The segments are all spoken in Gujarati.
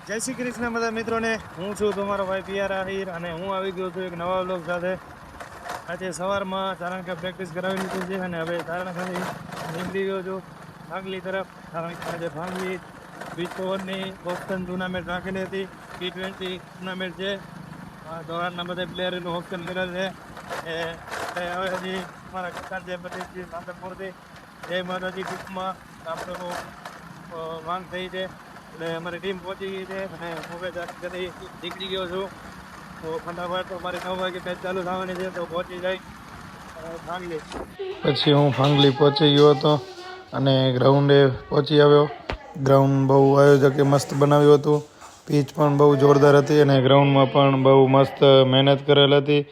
જય શ્રી કૃષ્ણ બધા મિત્રોને. હું છું તમારો ભાઈ પિયાર આહિર અને હું આવી ગયો છું એક નવા વ્લોગ સાથે. આજે સવારમાં તારણકા પ્રેક્ટિસ કરાવી લીધી છે અને હવે તારણકાથી નીકળી ગયો છું ભાંગલી તરફ. કારણ કે આજે ભાંગલી બીચ ઓવરની બોક્સન ટુર્નામેન્ટ રાખેલી હતી. T20 ટુર્નામેન્ટ છે. ધોરણના બધા પ્લેયરોનું ઓપ્શન કરેલ છે. એ હવે હજી મારા કપ્તાન જય પ્રદીપજી સાંતરપુરથી જય માતાજી ટૂંકમાં આપણો માંગ થઈ છે એટલે અમારી ટીમ પહોંચી ગઈ છે અને હું કરી નીકળી ગયો છું. તો ફટાફટ અમારી 9 વાગે મેચ ચાલુ થવાની છે તો પહોંચી જાય ભાંગલી. પછી હું ભાંગલી પહોંચી ગયો હતો અને ગ્રાઉન્ડે પહોંચી આવ્યો. ગ્રાઉન્ડ બહુ આયોજકે મસ્ત બનાવ્યું હતું. પીચ પણ બહુ જોરદાર હતી અને ગ્રાઉન્ડમાં પણ બહુ મસ્ત મહેનત કરેલ હતી.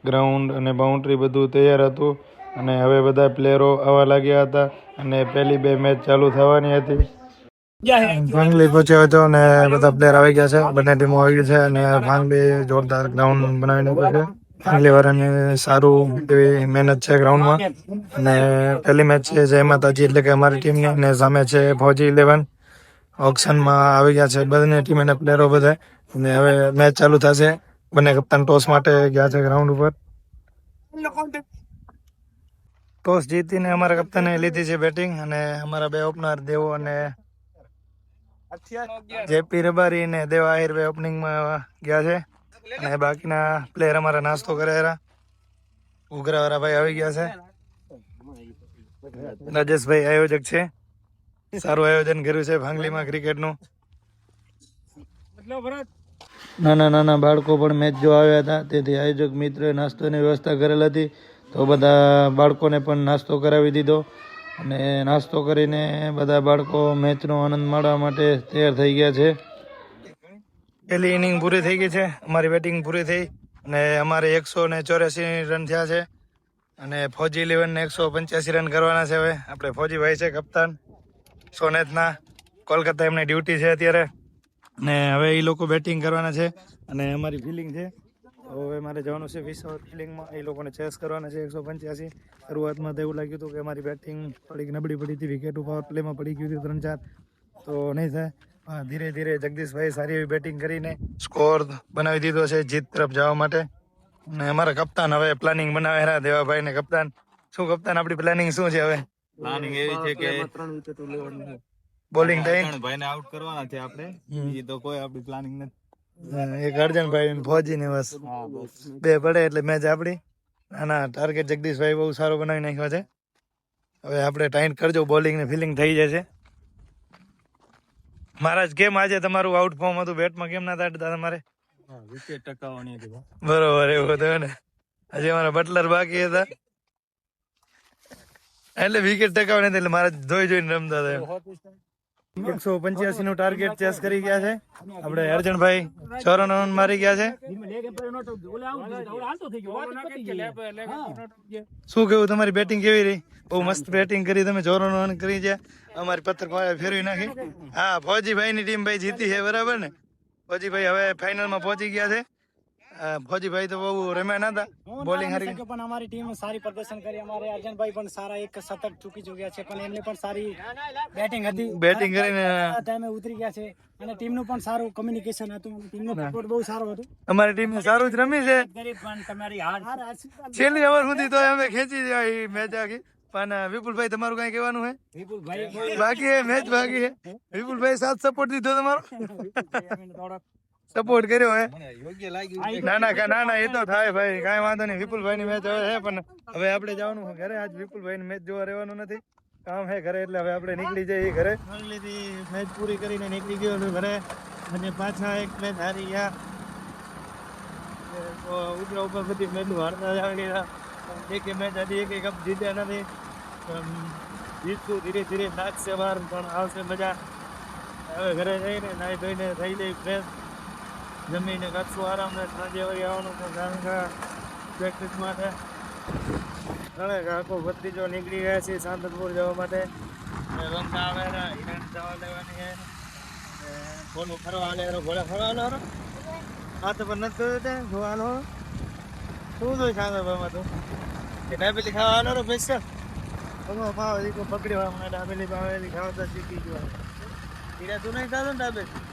ગ્રાઉન્ડ અને બાઉન્ડ્રી બધું તૈયાર હતું અને હવે બધા પ્લેયરો આવવા લાગ્યા હતા અને પહેલી 2 મેચ ચાલુ થવાની હતી. ભાંગલી પહોંચ્યો હતો અને બધા પ્લેયર આવી ગયા છે. બંને ટીમો આવી ગઈ છે અને ભાંગલી જોરદાર ગ્રાઉન્ડ બનાવી નાખ્યું છે. ભાંગલી વાળાને સારું એવી મહેનત છે ગ્રાઉન્ડમાં. અને પહેલી મેચ છે જય માતાજી એટલે કે અમારી ટીમની અને સામે છે ફૌજી 11. ઓક્શનમાં આવી ગયા છે બંને ટીમના પ્લેયરો બધા અને હવે મેચ ચાલુ થશે. બંને કપ્તાન ટોસ માટે ગયા છે ગ્રાઉન્ડ ઉપર. ટોસ જીતીને અમારા કપ્તાને લીધી છે બેટિંગ અને અમારા 2 ઓપનર દેવો અને જેપી રબારી ને દેવ આહિર ભાઈ ઓપનિંગમાં ગયા છે અને બાકીના પ્લેયર અમારા નાસ્તો કરેલા. ઉઘરાવાળા ભાઈ આવી ગયા છે. રાજેશભાઈ આયોજક છે. સારું આયોજન કર્યું છે ભાંગલીમાં ક્રિકેટનું. નાના નાના બાળકો પણ મેચ જોવા આવ્યા હતા તેથી આયોજક મિત્રોએ નાસ્તોની વ્યવસ્થા કરેલ હતી. તો બધા બાળકોને પણ નાસ્તો કરાવી દીધો અને નાસ્તો કરીને બધા બાળકો મેચનો આનંદ માણવા માટે તૈયાર થઈ ગયા છે. પહેલી ઇનિંગ પૂરી થઈ ગઈ છે. અમારી બેટિંગ પૂરી થઈ અને અમારે 184 રન થયા છે અને ફૌજી 11 ને 185 રન કરવાના છે. હવે આપણે ફૌજીભાઈ છે કપ્તાન સોનેતના. કોલકાતા એમની ડ્યુટી છે અત્યારે અને હવે એ લોકો બેટિંગ કરવાના છે અને અમારી ફિલિંગ છે. હવે મારે જવાનું છે 20 ઓવર ફિલિંગમાં. એ લોકોને ચેસ કરવાના છે 185. શરૂઆતમાં તો એવું લાગ્યું હતું કે અમારી બેટિંગ થોડીક નબળી પડી હતી. વિકેટો પાવર પ્લેમાં પડી ગયું હતું 3-4 તો નહીં થાય. ધીરે ધીરે જગદીશભાઈ સારી એવી બેટિંગ કરીને સ્કોર બનાવી દીધો છે જીત તરફ જવા માટે. અને અમારા કપ્તાન હવે પ્લાનિંગ બનાવે રહ્યા દેવાભાઈ ને કપ્તાન. શું કપ્તાન આપણી પ્લાનિંગ શું છે? હવે પ્લાનિંગ એવી છે કે બોલિંગ થઈ ભાઈને આઉટ કરવાના છે આપણે. એ તો કોઈ આપણી પ્લાનિંગ નથી. એક અર્જનભાઈ ને ફૌજી ને બસ 2 પડે એટલે મેચ આપડી. ના ટાર્ગેટ જગદીશભાઈ બહુ સારો બનાવી નાખ્યો છે. હવે આપણે ટાઈટ કરજો બોલિંગ ને ફિલિંગ થઈ જશે. મહારાજ કેમ આજે તમારું આઉટ ફોર્મ હતું? બેટમાં કેમ ના તાડતા તમારે? વિકેટ ટકાવવાની હતી. બરોબર એવું હતું ને. હજી અમારા બટલર બાકી હતા એટલે વિકેટ ટકાવવાની હતી એટલે મારા જોઈને રમતા હતા. 185 નું ટાર્ગેટ ચેસ કરી ગયા છે. આપણે અર્જનભાઈ 54 રન મારી ગયા છે. શું કેવું તમારી બેટિંગ કેવી રહી? બહુ મસ્ત બેટિંગ કરી તમે. 54 રન કરી છે. અમારી પથ્થર ફેરવી નાખી. હા ફૌજીભાઈ ની ટીમ ભાઈ જીતી છે બરાબર ને? ફૌજીભાઈ હવે ફાઇનલમાં પહોંચી ગયા છે. ફૌજીભાઈ તો બહુ રમ્યા ના હતા. બોલિંગ હારી પણ અમારી ટીમ સારી પ્રદર્શન કરી. અમારે અર્જનભાઈ પણ સારા એક શતક ચૂકી ચુક્યા છે પણ એમને પણ સારી બેટિંગ હતી. બેટિંગ કરીને ટાઈમે ઉતરી ગયા છે અને ટીમનું પણ સારું કમ્યુનિકેશન હતું. ટીમનો સપોર્ટ બહુ સારો હતો. અમારી ટીમ સારું જ રમી છે. પણ તમારી હાર છેલ્લી ઓવર સુધી તો અમે ખેંચી જાય મેચ આખી. પણ વિપુલભાઈ તમારું કઈ કહેવાનું છે? વિપુલભાઈ બાકી છે મેચ બાકી છે. વિપુલભાઈ સાથ સપોર્ટ દીધો તમારો? સપોર્ટ કર્યો હે? યોગ્ય લાગ્યું. ના એ તો થાય ભાઈ, કાંઈ વાંધો નહીં. વિપુલભાઈ ની મેચ હવે છે પણ હવે આપણે જવાનું છે ઘરે. આજ વિપુલભાઈ ની મેચ જોવા રહેવાનું નથી, કામ છે ઘરે એટલે હવે આપણે નીકળી જઈએ ઘરે. ભાંગલીથી મેચ પૂરી કરીને નીકળી ગયો છું ઘરે અને પાછા એક મેચ હારી ગયા. ઉપરા ઉપર બધી મેચનું હારતા જ આવી ગયા. એક મેચ હજી એક કપ જીત્યા નથી. જીતશું ધીરે ધીરે લાગશે વાર પણ આવશે મજા. હવે ઘરે જઈને નાહી ધોઈને થઈ જઈ ફ્રેશ, જમીને કાચું આરામ ને સાંજે વળી આવવાનું છે કારણ કે પ્રેક્ટિસ માટે. ઘણા આખો ભત્રીજો નીકળી ગયા છે સાંતરપુર જવા માટે. રમતા આવે હિરણ જવા લેવાની છે. બોલું ફરવા લે ભોળે ફરવાનો હા તો પણ નથી ગયો ત્યાં જોવાનો. શું જોઈ સાંતરપુરમાં તું? કે ડાબેલી ખાવાનો પૈસા પાવેલી પકડી ડાબેલી પાવેલી ખાવા શીખી ગયો. હીરા તું નહીં ખાતો ને ડાબેલી?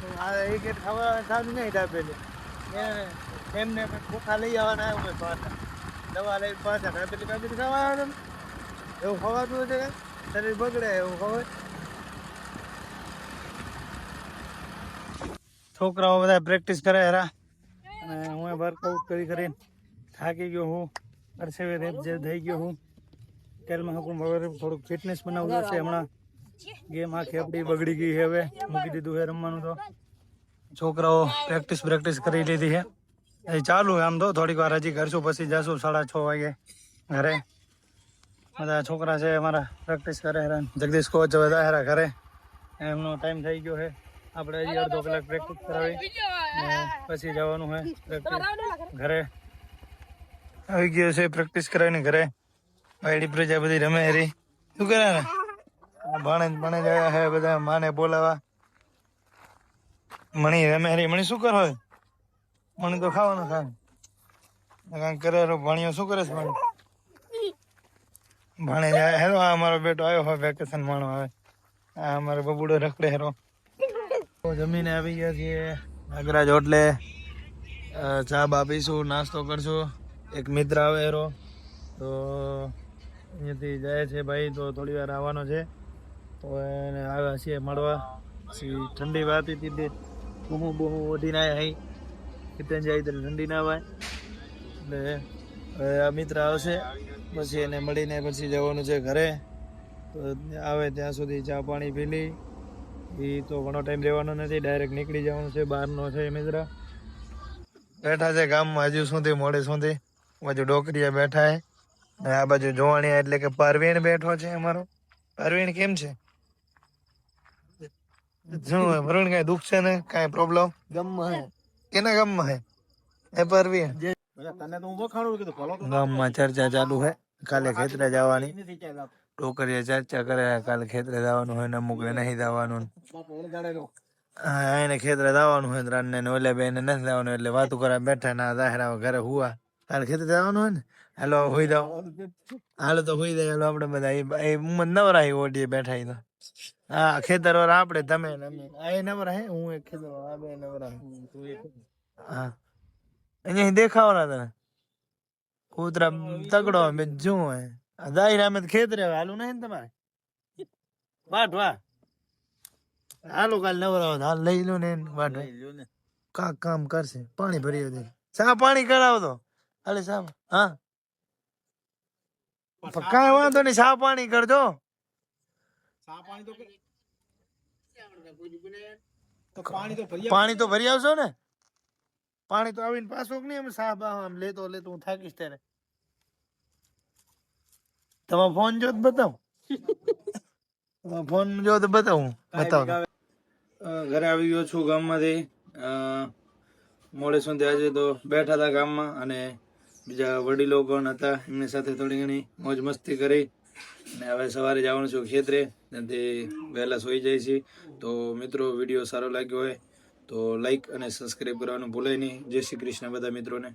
આ એક એક ખાવા સારું નહીં દાબેલી એમને ભૂખા લઈ આવવાના આવ્યું હોય પાછા દવા લઈ પાછા દાબેલી બાબેલી ખાવા આવે એવું ખવાતું છે શરીર બગડે એવું ખવાય. છોકરાઓ બધા પ્રેક્ટિસ કરે હેરા અને હું વર્કઆઉટ કરીને થાકી ગયો હું પરસેવે રેપ જે થઈ ગયો હું તેલમાં હું થોડુંક ફિટનેસ બનાવવું છે હમણાં ગેમ આખી આપણી બગડી ગઈ છે હવે મૂકી દીધું છે રમવાનું તો છોકરાઓ પ્રેક્ટિસ કરી લીધી છે એ ચાલુ આમ તો થોડીક વાર હજી કરશું પછી જશું 6:30 વાગે ઘરે બધા છોકરા છે અમારા પ્રેક્ટિસ કરે હેરાન જગદીશ કોચ બધા હેરા ઘરે એમનો ટાઈમ થઈ ગયો છે આપણે હજી અડધો કલાક પ્રેક્ટિસ કરાવી ને પછી જવાનું છે પ્રેક્ટિસ ઘરે આવી ગયો છે પ્રેક્ટિસ કરાવીને ઘરે વાયડી પ્રજાપતિ રમે હેરી શું કરે ને ભાણે ગયા હે બધા માને બોલાવા મણી રમે હેરી મણી શું કરો મણી તો ખાવાનું કાંઈક કરે ભાણીઓ શું કરે છે ભાણે જાય હેરો આ અમારો બેટો આવ્યો હોય વેકેશન માણો આવે આ અમારો બબુડો રખડે હેરો જમીને આવી ગયા છીએ નાગરાજ હોટલે ચા બા પીશું નાસ્તો કરશું એક મિત્ર આવે હેરો તો અહીંયાથી જાય છે ભાઈ તો થોડી વાર આવવાનો છે તો એને આવ્યા છીએ મળવા પછી ઠંડી વાતી હતી બૂમું ઓઢીને આવ્યા અહીં કિતન જાય તો ઠંડી ના આવે એટલે હવે આ મિત્ર આવશે પછી એને મળીને પછી જવાનું છે ઘરે તો આવે ત્યાં સુધી ચા પાણી પી લી એ તો ઘણો ટાઈમ રહેવાનો નથી ડાયરેક્ટ નીકળી જવાનું છે બહારનો છે મિત્ર બેઠા છે ગામમાં હજુ સુધી મોડે સુધી બાજુ ડોકરીયા બેઠા હે ને આ બાજુ જોવાણીયા એટલે કે પરવીણ બેઠો છે અમારો પરવીણ કેમ છે શું પરવીણ કઈ દુઃખ છે ને કઈ પ્રોબ્લેમ ગામમાં હે કેના ગામમાં હે એ પરવીણ ગામમાં ચર્ચા ચાલુ હે કાલે ખેતરે જવાની ટોકરીએ ચર્ચા કરે કાલે ખેતરે જવાનું હોય ને અમુક ને નહીં જવાનું હા એને ખેતરે જવાનું હોય રાન ને ઓલે બેન નથી જવાનું એટલે વાતું કરવા બેઠા ના દાહરા ઘરે હુવા કાલે ખેતરે જવાનું હોય ને હાલો હોઈ જાવ હાલો તો હોઈ જાય હાલો આપડે બધા એ ઉમર નવરા ઓઢીએ બેઠા તો હા ખેતર વાળા આપડે તમે એ નવરા હે હું એક ખેતર વાળા બે નવરા હા અહીંયા દેખાવાના તને કૂતરા તગડો બે શું હે દાયરા માં ખેતરે હાલું નહીં ને તમારે વાટ વાહ હાલો કાલ નવરા હાલ લઈ લો ને વાટ કાક કામ કરશે પાણી ભરી દે સા પાણી કરાવતો હાલે સાહેબ હા કઈ વાંધો નહીં સા પાણી કરજો પાણી તો ભરી આવશો ને પાણી તો આવીને પાછો નહીં એમ સાહેબ આમ લેતો હું થાકીશ ત્યારે તમારો ફોન જો બતાવ ફોન જો તો બતાવું બતાવ ઘરે આવી ગયો છું ગામમાંથી મોડે સુધી આજે તો બેઠા હતા ગામમાં અને બીજા વડીલો પણ હતા એમની સાથે થોડી ઘણી મોજ મસ્તી કરી અને હવે સવારે જવાનું છું ખેતરે ત્યાંથી વહેલા સોઈ જાય છે તો મિત્રો વિડીયો સારો લાગ્યો હોય તો લાઈક અને સબસ્ક્રાઈબ કરવાનું ભૂલાય નહીં જય શ્રી કૃષ્ણ બધા મિત્રોને